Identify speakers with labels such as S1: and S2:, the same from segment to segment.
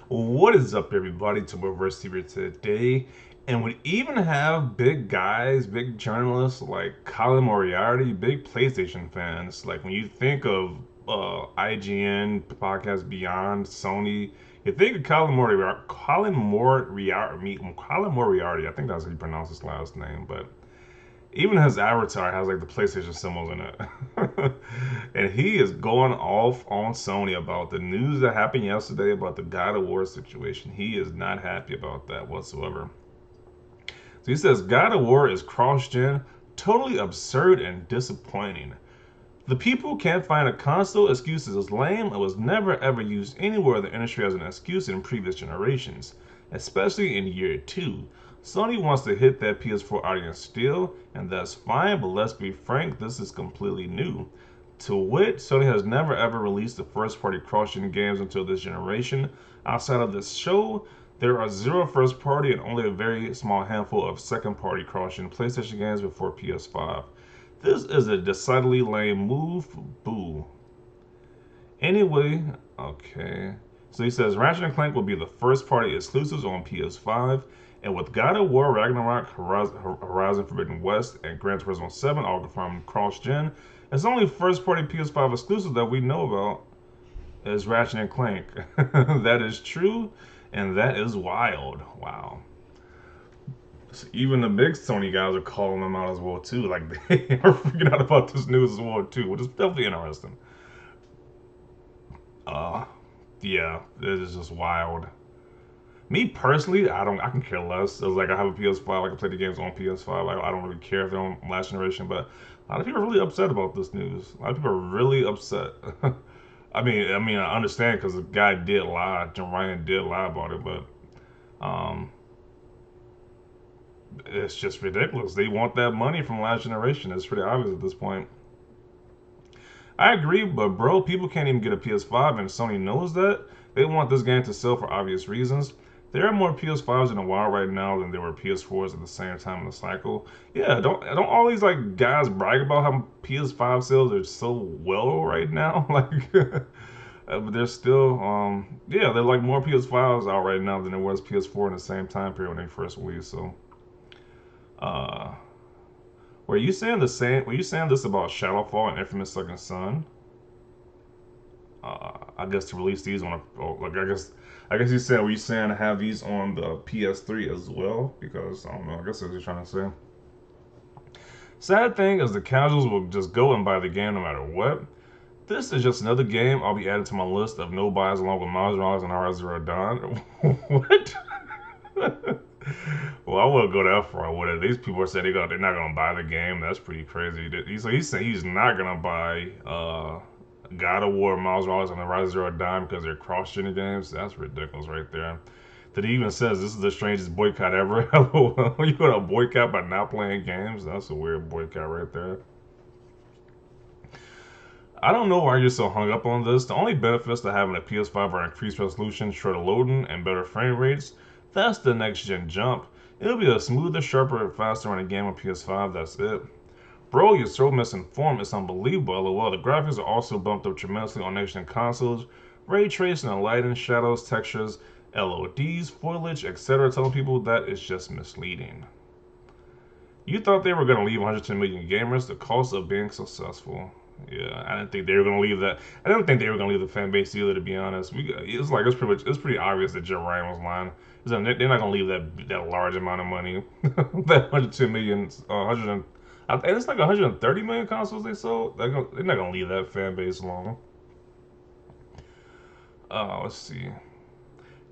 S1: What is up, everybody? To Reverse TV today, and we even have big guys, big journalists like Colin Moriarty, big PlayStation fans. Like when you think of IGN, Podcast Beyond, Sony, you think of Colin Moriarty. I think that's how you pronounce his last name, but even his avatar has like the PlayStation symbols in it. And he is going off on Sony about the news that happened yesterday about the God of War situation. He is not happy about that whatsoever. So he says God of War is cross gen, totally absurd and disappointing. The people can't find a console excuse is lame and was never ever used anywhere in the industry as an excuse in previous generations, especially in year 2. Sony wants to hit that PS4 audience still, and that's fine, but let's be frank, this is completely new. To wit, Sony has never ever released the first party cross-gen games until this generation. Outside of this show, there are zero first party and only a very small handful of second party cross-gen PlayStation games before PS5. This is a decidedly lame move. Boo. Anyway, okay. So he says Ratchet and Clank will be the first party exclusives on PS5, and with God of War, Ragnarok, Horizon Forbidden West, and Gran Turismo 7 all confirmed cross-gen, it's only first party PS5 exclusive that we know about is Ratchet and Clank. That is true, and that is wild. Wow. So even the big Sony guys are calling them out as well too. Like they are freaking out about this news as well too, which is definitely interesting. Uh, yeah, it is just wild. Me personally, I can care less. It's like I have a PS5, I can play the games on PS5. I don't really care if they're on last generation, but a lot of people are really upset about this news. A lot of people are really upset. I understand because the guy did lie. Jim Ryan did lie about it, but um, it's just ridiculous. They want that money from last generation. It's pretty obvious at this point. I agree, but bro, people can't even get a PS5, and Sony knows that. They want this game to sell for obvious reasons. There are more PS5s in the wild right now than there were PS4s at the same time in the cycle. Yeah, don't all these like guys brag about how PS5 sales are so well right now? Like, but there's still yeah, they're like more PS5s out right now than there was PS4 in the same time period when they first released. So, uh, were you saying the same? Were you saying this about Shadowfall and Infamous Second Son? I guess to release these on a like I guess you said were you saying to have these on the PS3 as well? Because I don't know. I guess that's what you're trying to say. Sad thing is the casuals will just go and buy the game no matter what. This is just another game I'll be adding to my list of no buys along with Miles Morales and Horizon Zero Dawn. What? Well, I wouldn't go that far with it. These people are saying they're not gonna buy the game. That's pretty crazy. He's saying he's not gonna buy God of War, Miles Morales, and Horizon Zero Dawn because they're cross-gen games. That's ridiculous right there. That he even says this is the strangest boycott ever. You gonna boycott by not playing games? That's a weird boycott right there. I don't know why you're so hung up on this. The only benefits to having a PS5 are increased resolution, shorter loading, and better frame rates. That's the next gen jump. It'll be a smoother, sharper, faster running game on PS5. That's it. Bro, you're so misinformed. It's unbelievable. LOL. The graphics are also bumped up tremendously on next gen consoles. Ray tracing and lighting, shadows, textures, LODs, foliage, etc. Telling people that is just misleading. You thought they were going to leave 110 million gamers the cost of being successful. Yeah, I didn't think they were going to leave that. I didn't think they were going to leave the fan base either. To be honest, it's pretty obvious that Joe Ryan was lying. They're not going to leave that large amount of money, that 110 million, 100 and it's like 130 million consoles they sold. They're not going to leave that fan base alone. Let's see.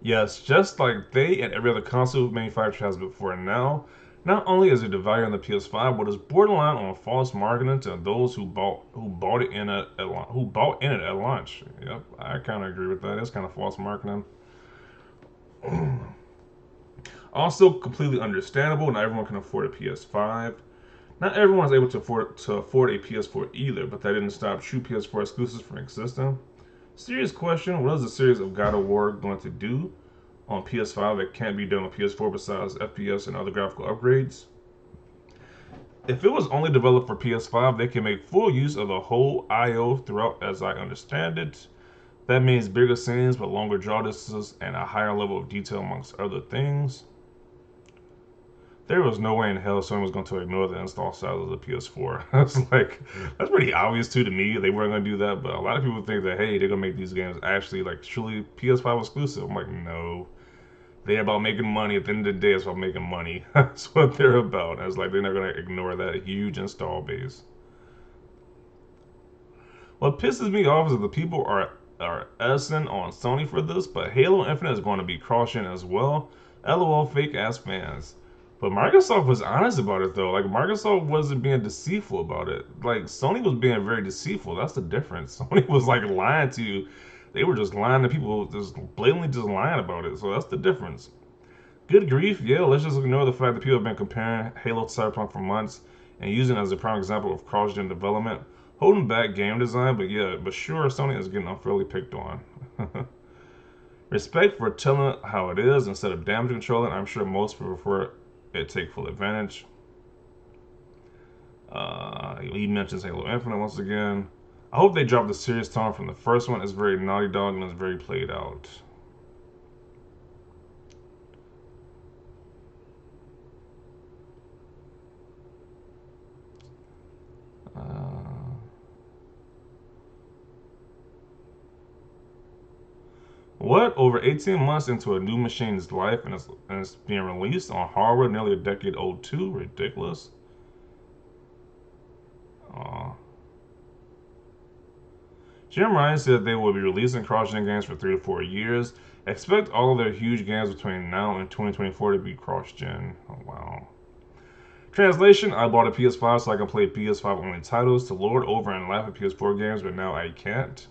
S1: Yes, just like they and every other console manufacturer has before now, not only is it devaluing the PS5, but it's borderline on false marketing to those who bought it in who bought in it at launch. Yep, I kind of agree with that. It's kind of false marketing. Also, completely understandable. Not everyone can afford a PS5. Not everyone is able to afford a PS4 either, but that didn't stop true PS4 exclusives from existing. Serious question: what is the series of God of War going to do on PS5 that can't be done on PS4 besides FPS and other graphical upgrades? If it was only developed for PS5, they can make full use of the whole I/O throughout, as I understand it. That means bigger scenes with longer draw distances and a higher level of detail amongst other things. There was no way in hell someone was going to ignore the install size of the PS4. That's pretty obvious too to me. They weren't going to do that, but a lot of people think that, hey, they're going to make these games actually like truly PS5 exclusive. I'm like, no. They're about making money. At the end of the day, it's about making money. That's what they're about. It's like they're not going to ignore that huge install base. What pisses me off is that the people are essing on Sony for this, but Halo Infinite is going to be cross-gen as well. LOL, fake ass fans. But Microsoft was honest about it though. Like Microsoft wasn't being deceitful about it. Like Sony was being very deceitful. That's the difference. Sony was like lying to you. They were just lying to people, just blatantly just lying about it. So that's the difference. Good grief, yeah. Let's just ignore the fact that people have been comparing Halo to Cyberpunk for months and using it as a prime example of cross-gen development, holding back game design. But yeah, but sure, Sony is getting unfairly picked on. Respect for telling it how it is instead of damage controlling. I'm sure most people prefer it take full advantage. He mentions Halo Infinite once again. I hope they drop the serious tone from the first one. It's very Naughty Dog and it's very played out. What? Over 18 months into a new machine's life and it's being released on hardware nearly a decade old too? Ridiculous. Uh, Jim Ryan said they will be releasing cross-gen games for 3 to 4 years. Expect all of their huge games between now and 2024 to be cross-gen. Oh, wow. Translation, I bought a PS5 so I can play PS5 only titles to lord over and laugh at PS4 games, but now I can't.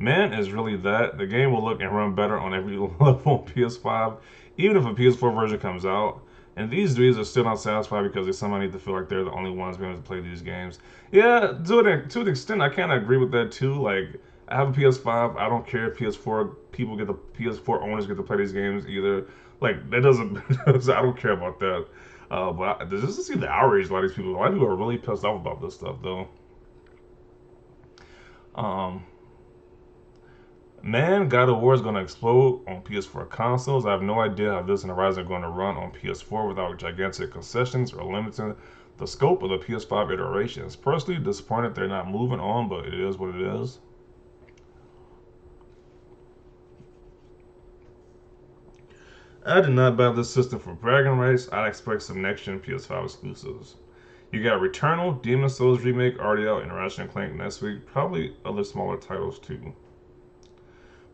S1: Man, is really that. The game will look and run better on every level on PS5, even if a PS4 version comes out. And these dudes are still not satisfied because they somehow need to feel like they're the only ones being able to play these games. Yeah, to an extent, I kind of agree with that too. Like, I have a PS5. I don't care if PS4 people get the PS4 owners get to play these games either. Like, that doesn't. I don't care about that. But just to see the outrage a lot of these people. A lot of people are really pissed off about this stuff, though. Um, Man, God of War is going to explode on PS4 consoles. I have no idea how this and Horizon are going to run on PS4 without gigantic concessions or limiting the scope of the PS5 iterations. Personally, disappointed they're not moving on, but it is what it is. I did not buy this system for bragging rights. I'd expect some next-gen PS5 exclusives. You got Returnal, Demon's Souls Remake already out, and Ratchet and Clank next week. Probably other smaller titles too.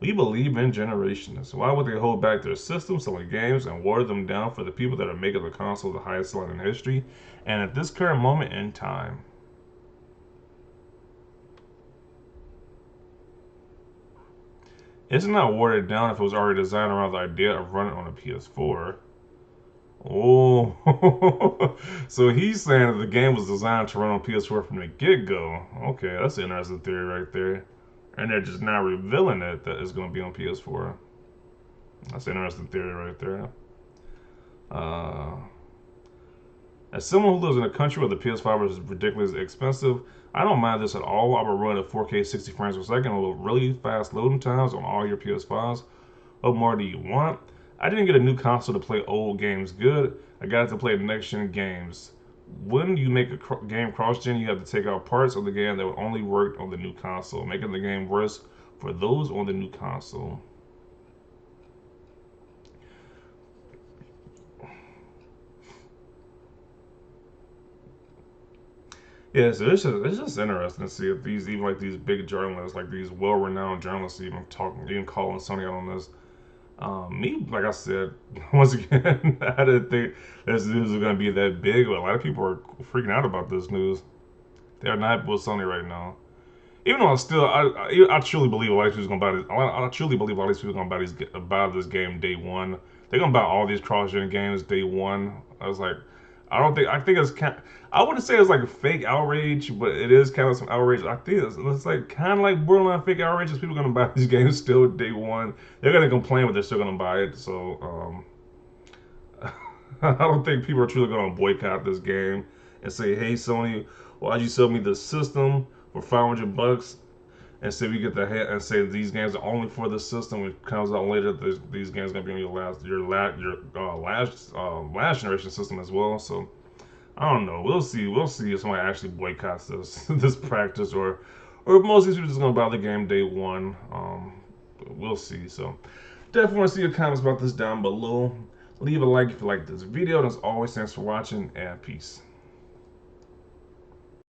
S1: We believe in generations. Why would they hold back their system selling games and water them down for the people that are making the console the highest selling in history and at this current moment in time? It's not watered down if it was already designed around the idea of running on a PS4. Oh, so he's saying that the game was designed to run on PS4 from the get-go. Okay, that's an interesting theory right there. And they're just now revealing it that it's going to be on PS4. That's an interesting theory right there. Uh, as someone who lives in a country where the PS5 is ridiculously expensive, I don't mind this at all. I will run at 4K 60 frames per second with really fast loading times on all your PS5s. What more do you want? I didn't get a new console to play old games good. I got it to play next-gen games. When you make a game cross-gen, you have to take out parts of the game that would only work on the new console, making the game worse for those on the new console. Yeah, so it's just interesting to see if these even like these big journalists, like these well-renowned journalists, even calling Sony out on this. Me, like I said, once again, I didn't think this news was gonna be that big, but a lot of people are freaking out about this news. They're not happy with Sony right now. Even though I truly believe a lot of people gonna buy this. I truly believe a lot of these people gonna buy this game day one. They're gonna buy all these cross-gen games day one. I was like, I think it's kind. I wouldn't say it's like a fake outrage, but it is kind of some outrage. I think it's like kind of like borderline fake outrage. Is people gonna buy these games still day one? They're gonna complain, but they're still gonna buy it. So I don't think people are truly gonna boycott this game and say, "Hey Sony, why'd you sell me this system for $500?" and say we get the hit and say these games are only for this system. When it comes out later, these games are gonna be on last generation system as well. So I don't know. We'll see. We'll see if somebody actually boycotts this this practice, or most of these people just gonna buy the game day one. We'll see. So definitely want to see your comments about this down below. Leave a like if you like this video. And as always, thanks for watching and peace.